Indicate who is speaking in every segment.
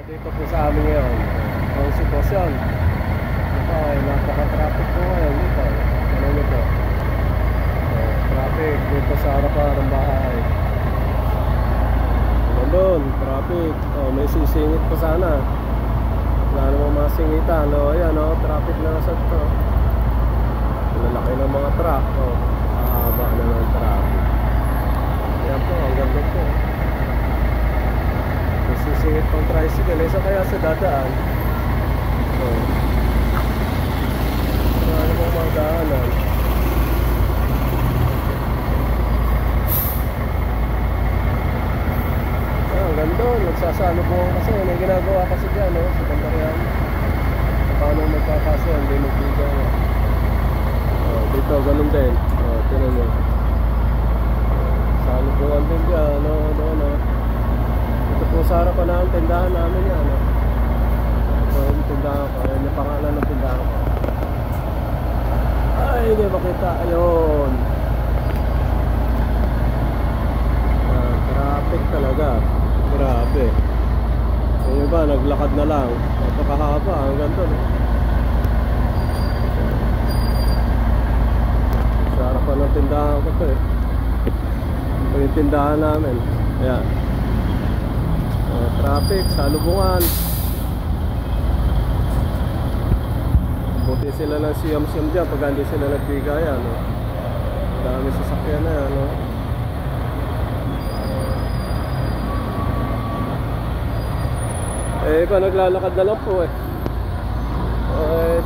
Speaker 1: Dito po sa amin ngayon, ang sitwasyon. Ito ay napaka-traffic po ngayon dito. Ano nyo po? Traffic dito sa harapan ng bahay. Doon, traffic. May sisingit pa sana. Wala namang masingitan. Ayan, traffic na nasa ito. Lalaki ng mga truck. Haba na ng traffic. Ayan po, hanggang doon po. Sisingit pang tricycle, isa kaya sa dadaan. Wala namang mga daanan. Hanggang doon, nagsasalubong kasi may ginagawa kasi dyan, sa Bandarian. Paano magkakaso, hindi magbigaw. Dito, ganun din. Tinan mo. Salubungan din dyan, doon. Ito po sa harapan na ang tindahan namin yan. Ito yung tindahan ko. Ayan yung pangalan ng tindahan ko. Ay, hindi makita. Ayun. Traffic talaga. Grabe. Yung iba, naglakad na lang. Napakahaba. Hanggang doon. Sa harapan ng tindahan ko ito Ito yung tindahan namin. Ayan. Traffic, salubungan. Buti sila ng siyam-siyam dyan pag hindi sila nagbigayan. Dami sasakyan na yan. Iba naglalakad na lang po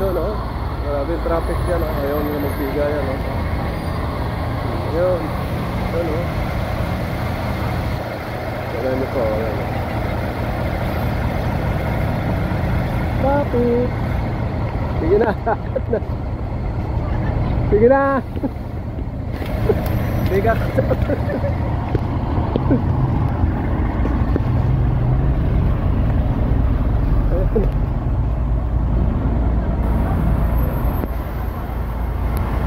Speaker 1: doon Maraming traffic dyan Ayaw nila magbigayan Ayun. Doon Ayan nyo po. Ayan Traffic. Sige na. Sige na. Bigat.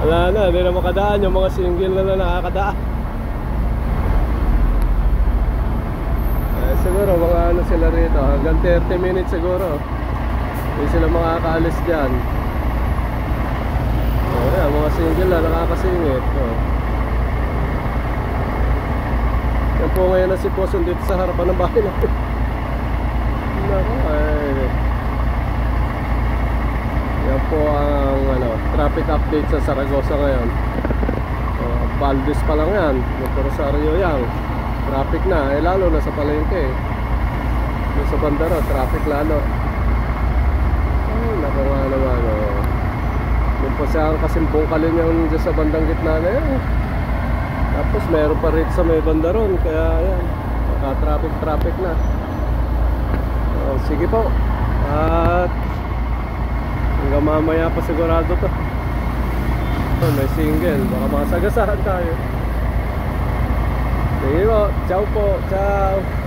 Speaker 1: Wala na, hindi na makadaan. Yung mga single na nakakadaan. Siguro mga ano sila rito, hanggang 30 minutes siguro hindi sila makakaalis dyan. Ayan, mga single na nakakasingit. Yan po ngayon na sitwasyon dito sa harapan ng bahay natin. Yan po ang traffic update sa Zaragoza ngayon. Valdez pa lang yan, Rosario yan. Traffic na, lalo na sa palengke. Yung sa Bandaro, traffic lalo. Ay, naku nga naman. Yung po siyang kasimbungkalin yung dyan sa bandang gitna na yan. Tapos meron pa rin sa may Bandaron. Kaya yan, naka-traffic na. Sige po. At hanggang mamaya pa sigurado to. May single, baka masagasaan tayo. Sige po, ciao po, ciao.